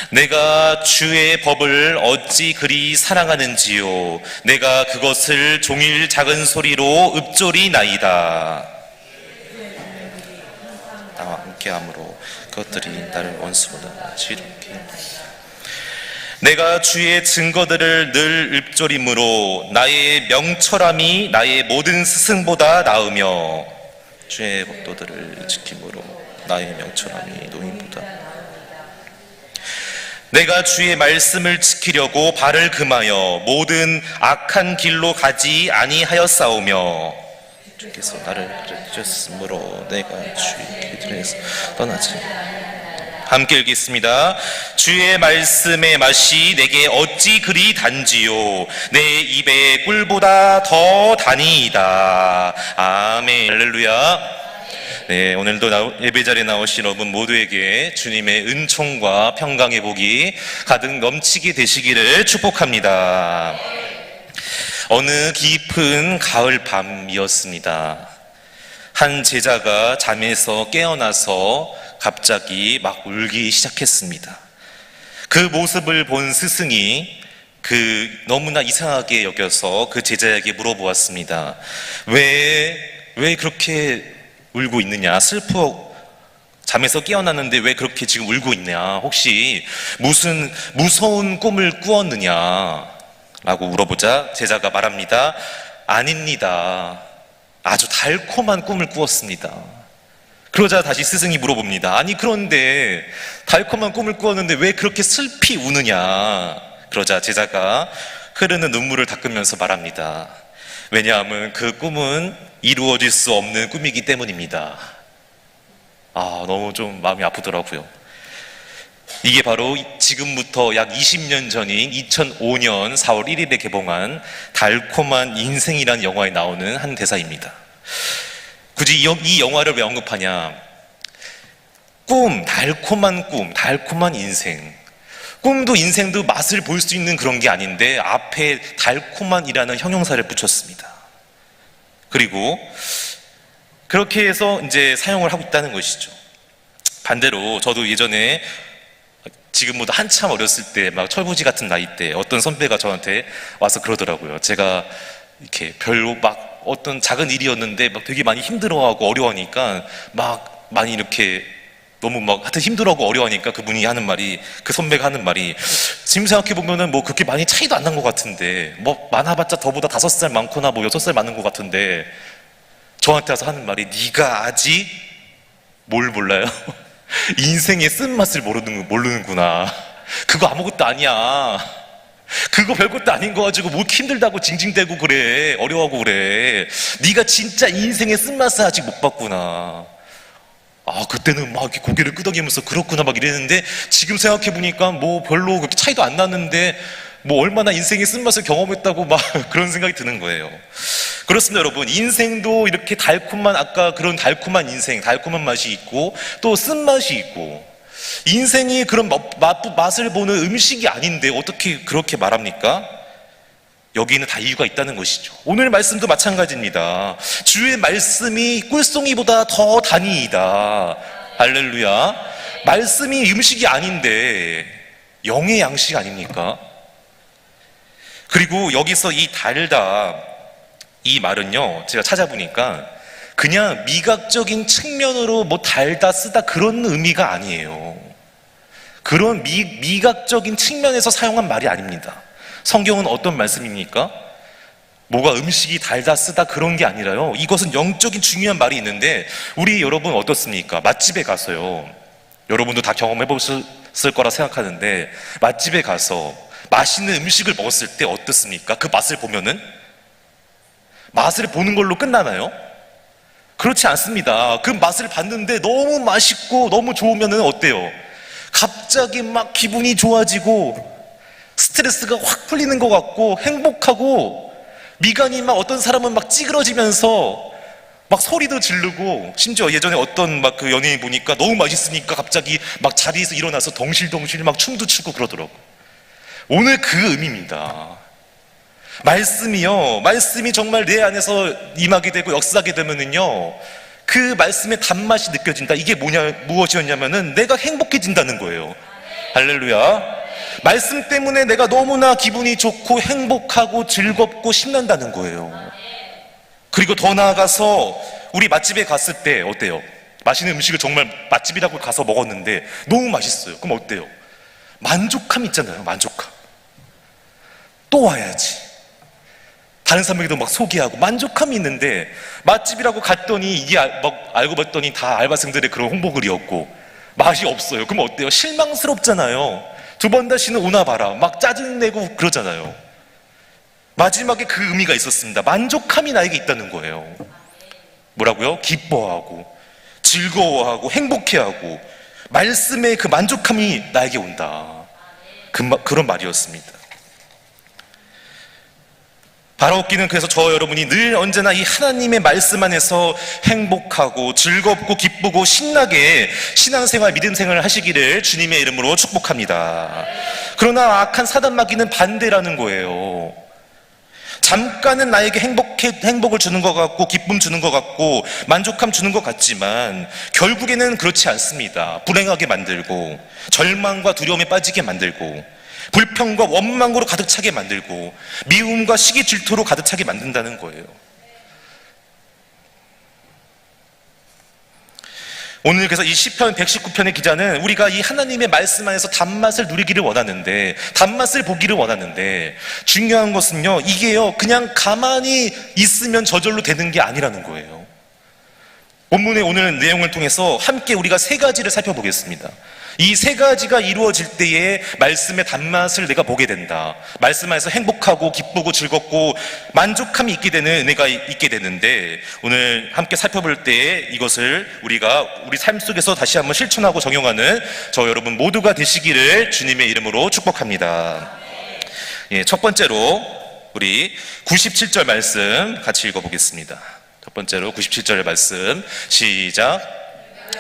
내가 주의 법을 어찌 그리 사랑하는지요. 내가 그것을 종일 작은 소리로 읊조리나이다. 나와 함께함으로 그것들이 나를 원수보다 지롭게. 내가 주의 증거들을 늘 읊조림으로 나의 명철함이 나의 모든 스승보다 나으며, 주의 법도들을 지킴으로 나의 명철함이 노인보다. 내가 주의 말씀을 지키려고 발을 금하여 모든 악한 길로 가지 아니하였사오며, 주께서 나를 가르쳤으므로 내가 주의 길에서 떠나지. 함께 읽겠습니다. 주의 말씀의 맛이 내게 어찌 그리 단지요. 내 입에 꿀보다 더 다니이다. 아멘. 할렐루야. 네, 오늘도 예배자리에 나오신 여러분 모두에게 주님의 은총과 평강의 복이 가득 넘치게 되시기를 축복합니다. 어느 깊은 가을 밤이었습니다. 한 제자가 잠에서 깨어나서 갑자기 막 울기 시작했습니다. 그 모습을 본 스승이 너무나 이상하게 여겨서 그 제자에게 물어보았습니다. 왜 그렇게 울고 있느냐? 잠에서 깨어났는데 왜 그렇게 지금 울고 있냐? 혹시 무슨 무서운 꿈을 꾸었느냐? 라고 물어보자 제자가 말합니다. 아닙니다. 아주 달콤한 꿈을 꾸었습니다. 그러자 다시 스승이 물어봅니다. 아니 그런데 달콤한 꿈을 꾸었는데 왜 그렇게 슬피 우느냐? 그러자 제자가 흐르는 눈물을 닦으면서 말합니다. 왜냐하면 그 꿈은 이루어질 수 없는 꿈이기 때문입니다. 너무 좀 마음이 아프더라고요. 이게 바로 지금부터 약 20년 전인 2005년 4월 1일에 개봉한 달콤한 인생이라는 영화에 나오는 한 대사입니다. 굳이 이 영화를 왜 언급하냐? 달콤한 인생. 꿈도 인생도 맛을 볼 수 있는 그런 게 아닌데 앞에 달콤한이라는 형용사를 붙였습니다. 그리고 그렇게 해서 이제 사용을 하고 있다는 것이죠. 반대로 저도 예전에 지금보다 한참 어렸을 때 막 철부지 같은 나이 때 어떤 선배가 저한테 와서 그러더라고요. 제가 이렇게 별로 막 어떤 작은 일이었는데 막 되게 많이 힘들어하고 어려워하니까 막 많이 이렇게 너무 막 하여튼 힘들어하고 어려워하니까 그 선배가 하는 말이 지금 생각해보면은 뭐 그렇게 많이 차이도 안 난 것 같은데 뭐 많아봤자 더보다 5살 많거나 뭐 6살 많은 것 같은데 저한테 와서 하는 말이 네가 아직 뭘 몰라요? 인생의 쓴맛을 모르는구나. 그거 아무것도 아니야. 그거 별것도 아닌 거 가지고 뭐 힘들다고 징징대고 그래. 어려워하고 그래. 네가 진짜 인생의 쓴맛을 아직 못 봤구나. 그때는 막 이렇게 고개를 끄덕이면서 그렇구나 막 이랬는데 지금 생각해보니까 뭐 별로 그렇게 차이도 안 났는데 뭐 얼마나 인생의 쓴맛을 경험했다고 막 그런 생각이 드는 거예요. 그렇습니다, 여러분. 인생도 이렇게 아까 그런 달콤한 인생, 달콤한 맛이 있고 또 쓴맛이 있고, 인생이 그런 맛을 보는 음식이 아닌데 어떻게 그렇게 말합니까? 여기는 다 이유가 있다는 것이죠. 오늘 말씀도 마찬가지입니다. 주의 말씀이 꿀송이보다 더 다니이다. 할렐루야. 말씀이 음식이 아닌데 영의 양식 아닙니까? 그리고 여기서 이 달다, 이 말은요, 제가 찾아보니까 그냥 미각적인 측면으로 뭐 달다 쓰다 그런 의미가 아니에요. 그런 미각적인 측면에서 사용한 말이 아닙니다. 성경은 어떤 말씀입니까? 뭐가 음식이 달다 쓰다 그런 게 아니라요, 이것은 영적인 중요한 말이 있는데, 우리 여러분 어떻습니까? 맛집에 가서요, 여러분도 다 경험해 보셨을 거라 생각하는데, 맛집에 가서 맛있는 음식을 먹었을 때 어떻습니까? 그 맛을 보면은 맛을 보는 걸로 끝나나요? 그렇지 않습니다. 그 맛을 봤는데 너무 맛있고 너무 좋으면은 어때요? 갑자기 막 기분이 좋아지고 스트레스가 확 풀리는 것 같고 행복하고, 미간이 막 어떤 사람은 막 찌그러지면서 막 소리도 지르고, 심지어 예전에 어떤 막 그 연예인 보니까 너무 맛있으니까 갑자기 막 자리에서 일어나서 덩실덩실 막 춤도 추고 그러더라고. 오늘 그 의미입니다. 말씀이 정말 내 안에서 임하게 되고 역사하게 되면은요, 그 말씀의 단맛이 느껴진다. 이게 무엇이었냐면은 내가 행복해진다는 거예요. 할렐루야. 말씀 때문에 내가 너무나 기분이 좋고 행복하고 즐겁고 신난다는 거예요. 그리고 더 나아가서 우리 맛집에 갔을 때 어때요? 맛있는 음식을 정말 맛집이라고 가서 먹었는데 너무 맛있어요. 그럼 어때요? 만족감 있잖아요. 만족감. 또 와야지. 다른 사람에게도 막 소개하고 만족감이 있는데, 맛집이라고 갔더니 이게 막 알고 봤더니 다 알바생들의 그런 홍보글이었고 맛이 없어요. 그럼 어때요? 실망스럽잖아요. 두 번 다시는 오나 봐라 막 짜증내고 그러잖아요. 마지막에 그 의미가 있었습니다. 만족함이 나에게 있다는 거예요. 뭐라고요? 기뻐하고 즐거워하고 행복해하고 말씀의 그 만족함이 나에게 온다. 그런 말이었습니다. 바라옵기는 그래서 저 여러분이 늘 언제나 이 하나님의 말씀 안에서 행복하고 즐겁고 기쁘고 신나게 신앙생활 믿음생활을 하시기를 주님의 이름으로 축복합니다. 그러나 악한 사단 마귀는 반대라는 거예요. 잠깐은 나에게 행복을 주는 것 같고 기쁨 주는 것 같고 만족감 주는 것 같지만 결국에는 그렇지 않습니다. 불행하게 만들고 절망과 두려움에 빠지게 만들고 불평과 원망으로 가득 차게 만들고 미움과 시기 질투로 가득 차게 만든다는 거예요. 오늘 그래서 이 시편 119편의 기자는 우리가 이 하나님의 말씀 안에서 단맛을 누리기를 원하는데, 단맛을 보기를 원하는데, 중요한 것은요, 이게요 그냥 가만히 있으면 저절로 되는 게 아니라는 거예요. 본문의 오늘 내용을 통해서 함께 우리가 세 가지를 살펴보겠습니다. 이 세 가지가 이루어질 때에 말씀의 단맛을 내가 보게 된다. 말씀 안에서 행복하고 기쁘고 즐겁고 만족함이 있게 되는 은혜가 있게 되는데, 오늘 함께 살펴볼 때에 이것을 우리가 우리 삶 속에서 다시 한번 실천하고 적용하는 저 여러분 모두가 되시기를 주님의 이름으로 축복합니다. 예, 첫 번째로 우리 97절 말씀 같이 읽어보겠습니다. 첫 번째로 97절의 말씀 시작.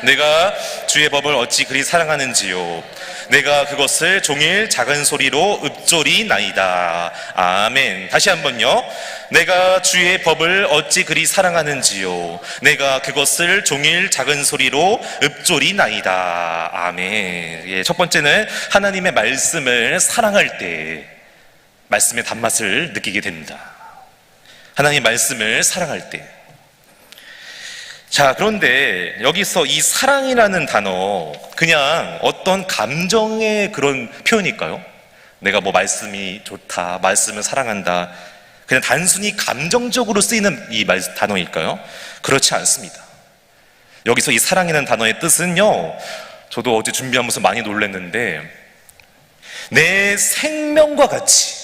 내가 주의 법을 어찌 그리 사랑하는지요. 내가 그것을 종일 작은 소리로 읊조리나이다. 아멘. 다시 한번요. 내가 주의 법을 어찌 그리 사랑하는지요. 내가 그것을 종일 작은 소리로 읊조리나이다. 아멘. 예, 첫 번째는 하나님의 말씀을 사랑할 때 말씀의 단맛을 느끼게 됩니다. 하나님의 말씀을 사랑할 때. 자, 그런데 여기서 이 사랑이라는 단어, 그냥 어떤 감정의 그런 표현일까요? 내가 뭐 말씀이 좋다, 말씀을 사랑한다, 그냥 단순히 감정적으로 쓰이는 이 단어일까요? 그렇지 않습니다. 여기서 이 사랑이라는 단어의 뜻은요, 저도 어제 준비하면서 많이 놀랐는데, 내 생명과 같이,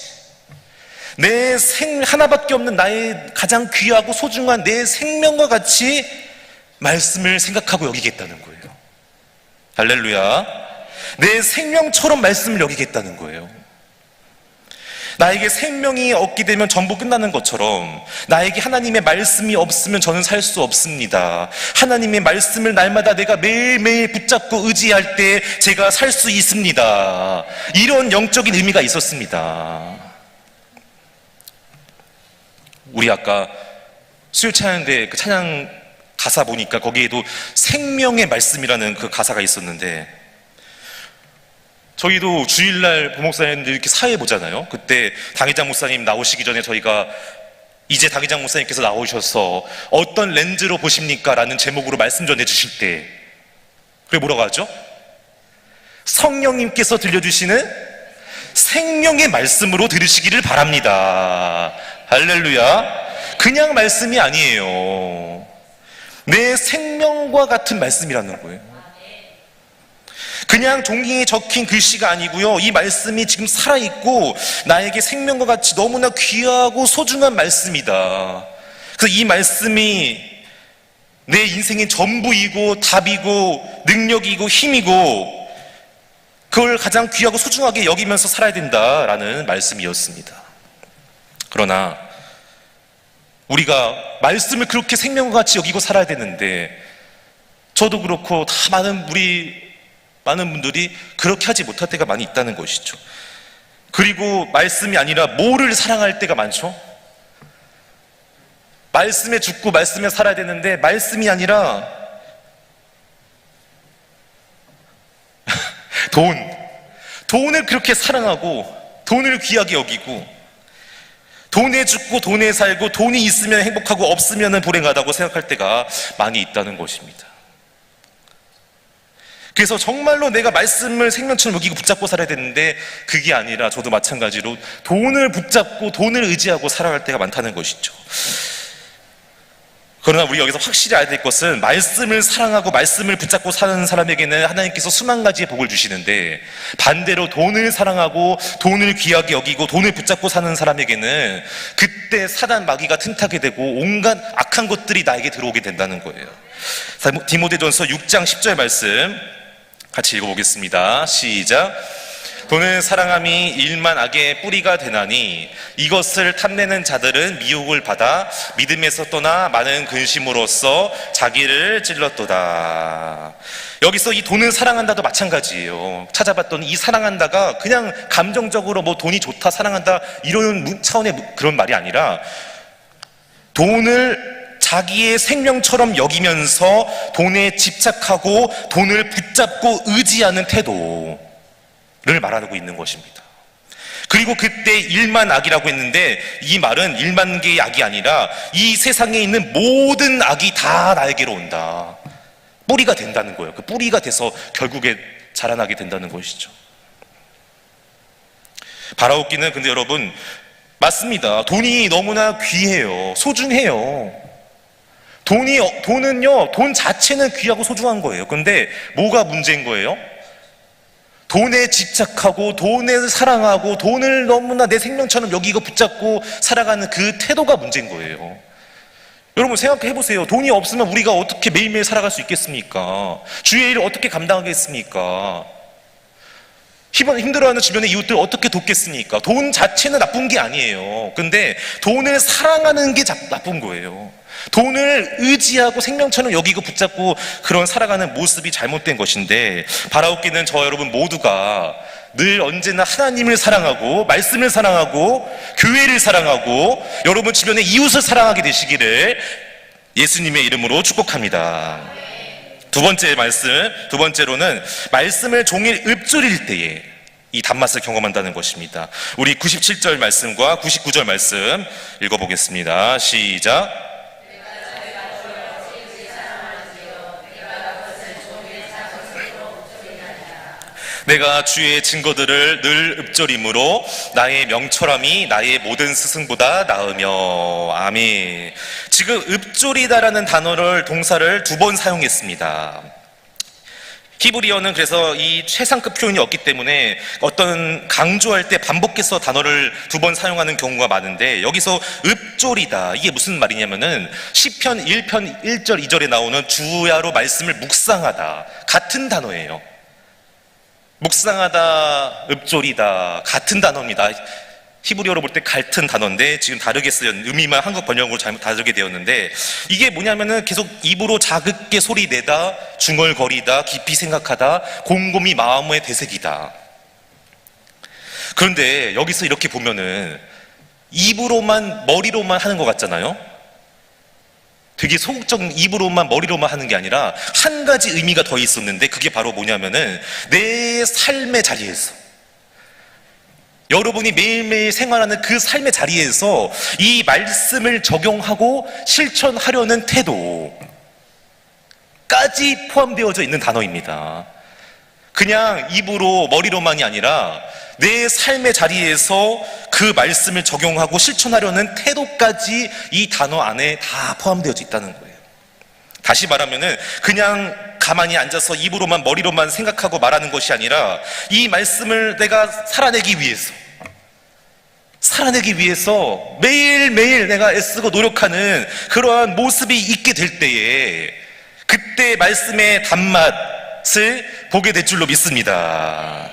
하나밖에 없는 나의 가장 귀하고 소중한 내 생명과 같이 말씀을 생각하고 여기겠다는 거예요. 할렐루야. 내 생명처럼 말씀을 여기겠다는 거예요. 나에게 생명이 없게 되면 전부 끝나는 것처럼 나에게 하나님의 말씀이 없으면 저는 살 수 없습니다. 하나님의 말씀을 날마다 내가 매일매일 붙잡고 의지할 때 제가 살 수 있습니다. 이런 영적인 의미가 있었습니다. 우리 아까 수요 찬양대 그 찬양 가사 보니까 거기에도 생명의 말씀이라는 그 가사가 있었는데, 저희도 주일날 부목사님들 이렇게 사회 보잖아요. 그때 당회장 목사님 나오시기 전에 저희가 이제 당회장 목사님께서 나오셔서 어떤 렌즈로 보십니까? 라는 제목으로 말씀 전해 주실 때 그게 뭐라고 하죠? 성령님께서 들려주시는 생명의 말씀으로 들으시기를 바랍니다. 할렐루야. 그냥 말씀이 아니에요. 내 생명과 같은 말씀이라는 거예요. 그냥 종이에 적힌 글씨가 아니고요, 이 말씀이 지금 살아있고 나에게 생명과 같이 너무나 귀하고 소중한 말씀이다. 그래서 이 말씀이 내 인생의 전부이고 답이고 능력이고 힘이고 그걸 가장 귀하고 소중하게 여기면서 살아야 된다라는 말씀이었습니다. 그러나 우리가 말씀을 그렇게 생명과 같이 여기고 살아야 되는데, 저도 그렇고 다 많은 분들이 그렇게 하지 못할 때가 많이 있다는 것이죠. 그리고 말씀이 아니라 뭐를 사랑할 때가 많죠. 말씀에 죽고 말씀에 살아야 되는데 말씀이 아니라 돈, 돈을 그렇게 사랑하고 돈을 귀하게 여기고 돈에 죽고 돈에 살고 돈이 있으면 행복하고 없으면 불행하다고 생각할 때가 많이 있다는 것입니다. 그래서 정말로 내가 말씀을 생명처럼 여기고 붙잡고 살아야 되는데 그게 아니라 저도 마찬가지로 돈을 붙잡고 돈을 의지하고 살아갈 때가 많다는 것이죠. 그러나 우리 여기서 확실히 알아야 될 것은 말씀을 사랑하고 말씀을 붙잡고 사는 사람에게는 하나님께서 수만 가지의 복을 주시는데 반대로 돈을 사랑하고 돈을 귀하게 여기고 돈을 붙잡고 사는 사람에게는 그때 사단 마귀가 틈타게 되고 온갖 악한 것들이 나에게 들어오게 된다는 거예요. 디모데전서 6장 10절 말씀 같이 읽어보겠습니다. 시작. 돈을 사랑함이 일만 악의 뿌리가 되나니 이것을 탐내는 자들은 미혹을 받아 믿음에서 떠나 많은 근심으로써 자기를 찔렀도다. 여기서 이 돈을 사랑한다도 마찬가지예요. 찾아봤더니 이 사랑한다가 그냥 감정적으로 뭐 돈이 좋다 사랑한다 이런 차원의 그런 말이 아니라 돈을 자기의 생명처럼 여기면서 돈에 집착하고 돈을 붙잡고 의지하는 태도를 말하고 있는 것입니다. 그리고 그때 일만 악이라고 했는데 이 말은 일만 개의 악이 아니라 이 세상에 있는 모든 악이 다 나에게로 온다. 뿌리가 된다는 거예요. 그 뿌리가 돼서 결국에 자라나게 된다는 것이죠. 바라옵기는 근데 여러분 맞습니다. 돈이 너무나 귀해요. 소중해요. 돈은요, 돈 자체는 귀하고 소중한 거예요. 근데 뭐가 문제인 거예요? 돈에 집착하고 돈을 사랑하고 돈을 너무나 내 생명처럼 여기고 붙잡고 살아가는 그 태도가 문제인 거예요. 여러분 생각해 보세요. 돈이 없으면 우리가 어떻게 매일매일 살아갈 수 있겠습니까? 주의 일을 어떻게 감당하겠습니까? 힘들어하는 주변의 이웃들 어떻게 돕겠습니까? 돈 자체는 나쁜 게 아니에요. 근데 돈을 사랑하는 게 나쁜 거예요. 돈을 의지하고 생명처럼 여기고 붙잡고 그런 살아가는 모습이 잘못된 것인데 바라옵기는 저와 여러분 모두가 늘 언제나 하나님을 사랑하고 말씀을 사랑하고 교회를 사랑하고 여러분 주변의 이웃을 사랑하게 되시기를 예수님의 이름으로 축복합니다. 두 번째로는 말씀을 종일 읊조릴 때에 이 단맛을 경험한다는 것입니다. 우리 97절 말씀과 99절 말씀 읽어보겠습니다. 시작. 내가 주의 증거들을 늘 읊조림으로 나의 명철함이 나의 모든 스승보다 나으며. 아멘. 지금 읊조리다라는 동사를 2번 사용했습니다. 히브리어는 그래서 이 최상급 표현이 없기 때문에 어떤 강조할 때 반복해서 단어를 2번 사용하는 경우가 많은데 여기서 읊조리다 이게 무슨 말이냐면은 시편 1편 1절 2절에 나오는 주야로 말씀을 묵상하다 같은 단어예요. 묵상하다, 읊조리다 같은 단어입니다. 히브리어로 볼 때 같은 단어인데 지금 다르게 쓰였는 의미만 한국 번역으로 잘못 다르게 되었는데 이게 뭐냐면은 계속 입으로 자극게 소리내다, 중얼거리다, 깊이 생각하다, 곰곰이 마음의 되새기다. 그런데 여기서 이렇게 보면은 입으로만 머리로만 하는 것 같잖아요. 되게 소극적인 입으로만 머리로만 하는 게 아니라 한 가지 의미가 더 있었는데 그게 바로 뭐냐면은 내 삶의 자리에서 여러분이 매일매일 생활하는 그 삶의 자리에서 이 말씀을 적용하고 실천하려는 태도까지 포함되어져 있는 단어입니다. 그냥 입으로 머리로만이 아니라 내 삶의 자리에서 그 말씀을 적용하고 실천하려는 태도까지 이 단어 안에 다 포함되어져 있다는 거예요. 다시 말하면은 그냥 가만히 앉아서 입으로만 머리로만 생각하고 말하는 것이 아니라 이 말씀을 내가 살아내기 위해서 매일매일 내가 애쓰고 노력하는 그러한 모습이 있게 될 때에 그때 말씀의 단맛을 보게 될 줄로 믿습니다.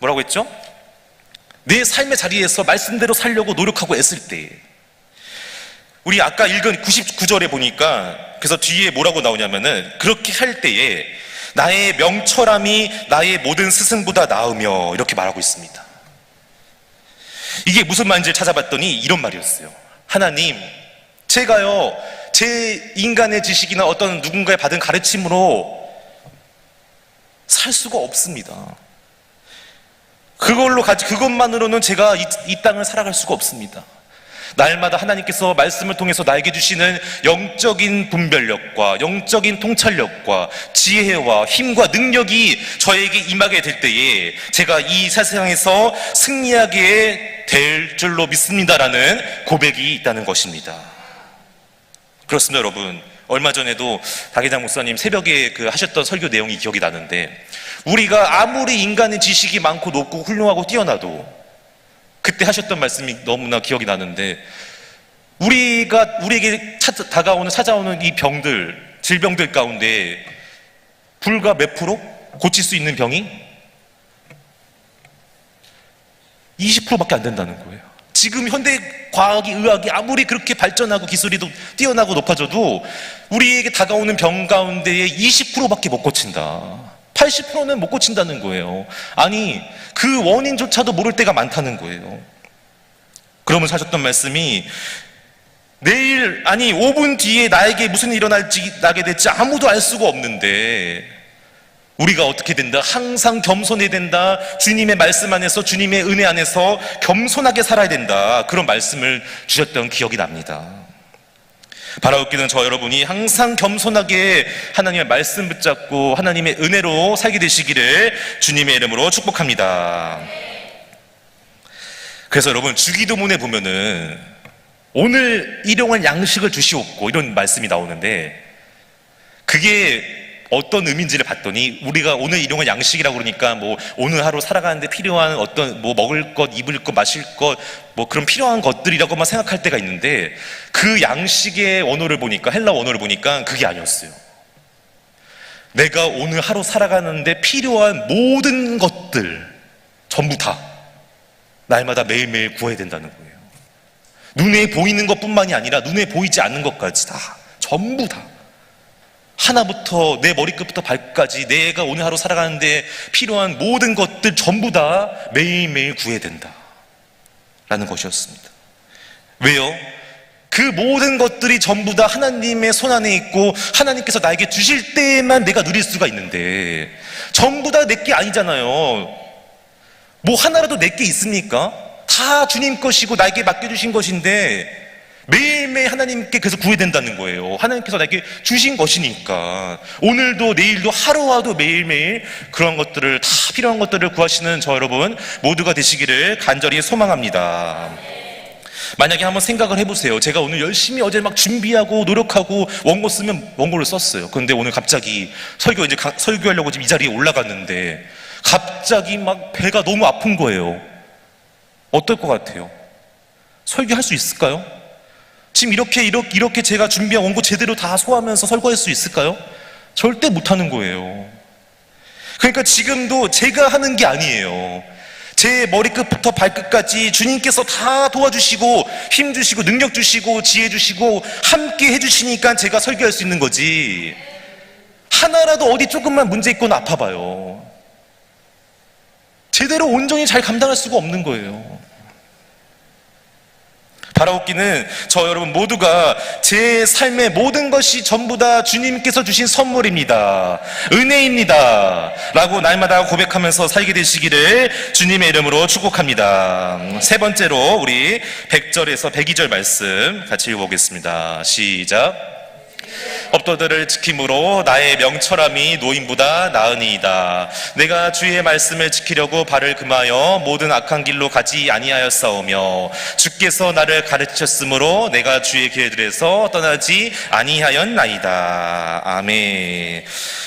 뭐라고 했죠? 내 삶의 자리에서 말씀대로 살려고 노력하고 애쓸 때 우리 아까 읽은 99절에 보니까 그래서 뒤에 뭐라고 나오냐면은 그렇게 할 때에 나의 명철함이 나의 모든 스승보다 나으며 이렇게 말하고 있습니다. 이게 무슨 말인지 찾아봤더니 이런 말이었어요. 하나님, 제가요 제 인간의 지식이나 어떤 누군가의 받은 가르침으로 살 수가 없습니다. 그것만으로는 제가 이 땅을 살아갈 수가 없습니다. 날마다 하나님께서 말씀을 통해서 나에게 주시는 영적인 분별력과 영적인 통찰력과 지혜와 힘과 능력이 저에게 임하게 될 때에 제가 이 세상에서 승리하게 될 줄로 믿습니다라는 고백이 있다는 것입니다. 그렇습니다, 여러분. 얼마 전에도 박회장 목사님 새벽에 하셨던 설교 내용이 기억이 나는데, 우리가 아무리 인간의 지식이 많고 높고 훌륭하고 뛰어나도 그때 하셨던 말씀이 너무나 기억이 나는데, 우리에게 찾아오는 이 병들, 질병들 가운데 불과 몇 프로 고칠 수 있는 병이 20%밖에 안 된다는 거예요. 지금 현대 과학이, 의학이 아무리 그렇게 발전하고 기술이 뛰어나고 높아져도 우리에게 다가오는 병 가운데에 20%밖에 못 고친다. 80%는 못 고친다는 거예요. 아니, 그 원인조차도 모를 때가 많다는 거예요. 그러면서 하셨던 말씀이, 내일, 아니 5분 뒤에 나에게 무슨 일이 나게 될지 아무도 알 수가 없는데 우리가 어떻게 된다? 항상 겸손해야 된다. 주님의 말씀 안에서, 주님의 은혜 안에서 겸손하게 살아야 된다. 그런 말씀을 주셨던 기억이 납니다. 바라옵기는 저 여러분이 항상 겸손하게 하나님의 말씀 붙잡고 하나님의 은혜로 살게 되시기를 주님의 이름으로 축복합니다. 그래서 여러분, 주기도문에 보면은 오늘 일용할 양식을 주시옵고 이런 말씀이 나오는데, 그게 어떤 의미인지를 봤더니, 우리가 오늘 일용할 양식이라고 그러니까 오늘 하루 살아가는데 필요한 어떤 먹을 것, 입을 것, 마실 것, 그런 필요한 것들이라고만 생각할 때가 있는데, 그 양식의 원어를 보니까, 헬라 원어를 보니까 그게 아니었어요. 내가 오늘 하루 살아가는데 필요한 모든 것들 전부 다 날마다 매일매일 구해야 된다는 거예요. 눈에 보이는 것뿐만이 아니라 눈에 보이지 않는 것까지 다, 전부 다, 하나부터 내 머리끝부터 발끝까지 내가 오늘 하루 살아가는데 필요한 모든 것들 전부 다 매일매일 구해야 된다 라는 것이었습니다. 왜요? 그 모든 것들이 전부 다 하나님의 손안에 있고 하나님께서 나에게 주실 때만 내가 누릴 수가 있는데, 전부 다 내게 아니잖아요. 하나라도 내게 있습니까? 다 주님 것이고 나에게 맡겨주신 것인데 매일매일 하나님께 계속 구해야 된다는 거예요. 하나님께서 나에게 주신 것이니까. 오늘도 내일도 하루와도 매일매일 그런 것들을, 다 필요한 것들을 구하시는 저 여러분 모두가 되시기를 간절히 소망합니다. 만약에 한번 생각을 해보세요. 제가 오늘 열심히 어제 막 준비하고 노력하고 원고 쓰면 원고를 썼어요. 그런데 오늘 갑자기 설교하려고 지금 이 자리에 올라갔는데 갑자기 막 배가 너무 아픈 거예요. 어떨 것 같아요? 설교할 수 있을까요? 지금 이렇게 제가 준비한 원고 제대로 다 소화하면서 설교할 수 있을까요? 절대 못하는 거예요. 그러니까 지금도 제가 하는 게 아니에요. 제 머리끝부터 발끝까지 주님께서 다 도와주시고 힘 주시고 능력 주시고 지혜 주시고 함께 해주시니까 제가 설교할 수 있는 거지, 하나라도 어디 조금만 문제 있거나 아파봐요, 제대로 온전히 잘 감당할 수가 없는 거예요. 바라옵기는 저 여러분 모두가 제 삶의 모든 것이 전부 다 주님께서 주신 선물입니다, 은혜입니다 라고 날마다 고백하면서 살게 되시기를 주님의 이름으로 축복합니다. 세 번째로 우리 100절에서 102절 말씀 같이 읽어보겠습니다. 시작. 업도들을 지킴으로 나의 명철함이 노인보다 나으니이다. 내가 주의 말씀을 지키려고 발을 금하여 모든 악한 길로 가지 아니하였사오며 주께서 나를 가르치셨으므로 내가 주의 길들에서 떠나지 아니하였나이다. 아멘.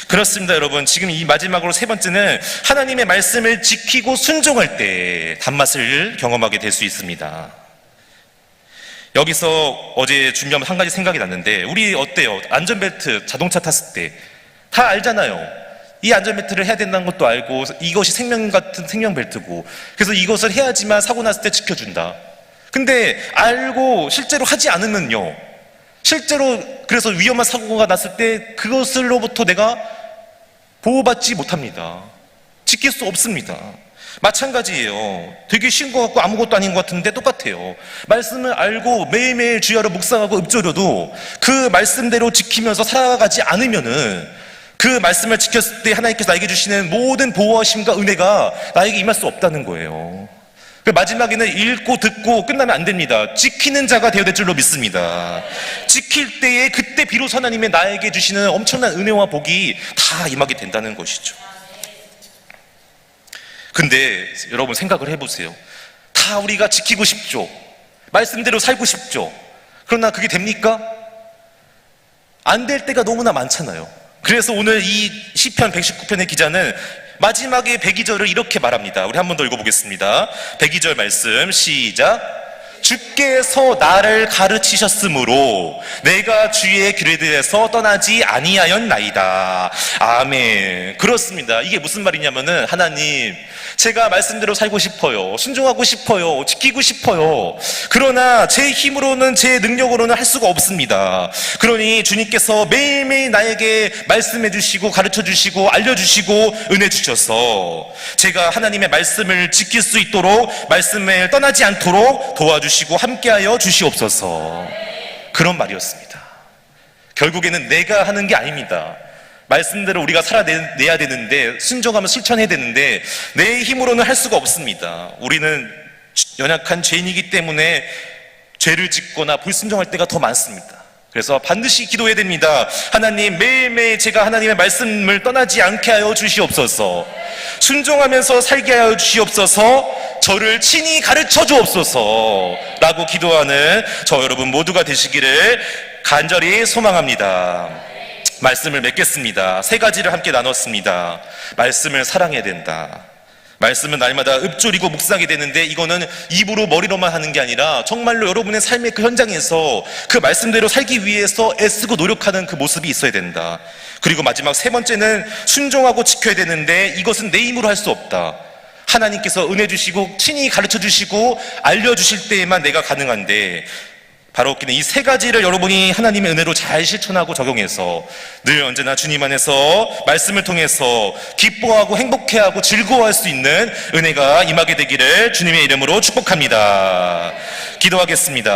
그렇습니다, 여러분. 지금 이 마지막으로 세 번째는 하나님의 말씀을 지키고 순종할 때 단맛을 경험하게 될 수 있습니다. 여기서 어제 준비하면 한 가지 생각이 났는데, 우리 어때요? 안전벨트 자동차 탔을 때 다 알잖아요. 이 안전벨트를 해야 된다는 것도 알고 이것이 생명 같은 생명벨트고, 그래서 이것을 해야지만 사고 났을 때 지켜준다. 근데 알고 실제로 하지 않으면요, 실제로 그래서 위험한 사고가 났을 때 그것으로부터 내가 보호받지 못합니다. 지킬 수 없습니다. 마찬가지예요. 되게 쉬운 것 같고 아무것도 아닌 것 같은데 똑같아요. 말씀을 알고 매일매일 주야로 묵상하고 읊조려도 그 말씀대로 지키면서 살아가지 않으면은 그 말씀을 지켰을 때 하나님께서 나에게 주시는 모든 보호하심과 은혜가 나에게 임할 수 없다는 거예요. 마지막에는 읽고 듣고 끝나면 안 됩니다. 지키는 자가 되어야 될 줄로 믿습니다. 지킬 때에 그때 비로소 하나님의 나에게 주시는 엄청난 은혜와 복이 다 임하게 된다는 것이죠. 근데 여러분 생각을 해보세요. 다 우리가 지키고 싶죠. 말씀대로 살고 싶죠. 그러나 그게 됩니까? 안 될 때가 너무나 많잖아요. 그래서 오늘 이 시편 119편의 기자는 마지막에 102절을 이렇게 말합니다. 우리 한 번 더 읽어보겠습니다. 102절 말씀 시작. 주께서 나를 가르치셨으므로 내가 주의 규례들에서 떠나지 아니하였나이다. 아멘. 그렇습니다. 이게 무슨 말이냐면은 하나님, 제가 말씀대로 살고 싶어요. 순종하고 싶어요. 지키고 싶어요. 그러나 제 힘으로는, 제 능력으로는 할 수가 없습니다. 그러니 주님께서 매일매일 나에게 말씀해 주시고 가르쳐 주시고 알려주시고 은혜 주셔서 제가 하나님의 말씀을 지킬 수 있도록, 말씀을 떠나지 않도록 도와주시고 함께하여 주시옵소서. 그런 말이었습니다. 결국에는 내가 하는 게 아닙니다. 말씀대로 우리가 살아내야 되는데, 순종하면 실천해야 되는데 내 힘으로는 할 수가 없습니다. 우리는 연약한 죄인이기 때문에 죄를 짓거나 불순종할 때가 더 많습니다. 그래서 반드시 기도해야 됩니다. 하나님, 매일매일 제가 하나님의 말씀을 떠나지 않게 하여 주시옵소서. 순종하면서 살게 하여 주시옵소서. 저를 친히 가르쳐 주옵소서 라고 기도하는 저 여러분 모두가 되시기를 간절히 소망합니다. 말씀을 맺겠습니다. 3가지를 함께 나눴습니다. 말씀을 사랑해야 된다. 말씀은 날마다 읊조리고 묵상하게 되는데, 이거는 입으로 머리로만 하는 게 아니라 정말로 여러분의 삶의 그 현장에서 그 말씀대로 살기 위해서 애쓰고 노력하는 그 모습이 있어야 된다. 그리고 마지막 3번째는 순종하고 지켜야 되는데, 이것은 내 힘으로 할 수 없다. 하나님께서 은혜 주시고 친히 가르쳐 주시고 알려주실 때에만 내가 가능한데, 바로 이 3가지를 여러분이 하나님의 은혜로 잘 실천하고 적용해서 늘 언제나 주님 안에서 말씀을 통해서 기뻐하고 행복해하고 즐거워할 수 있는 은혜가 임하게 되기를 주님의 이름으로 축복합니다. 기도하겠습니다.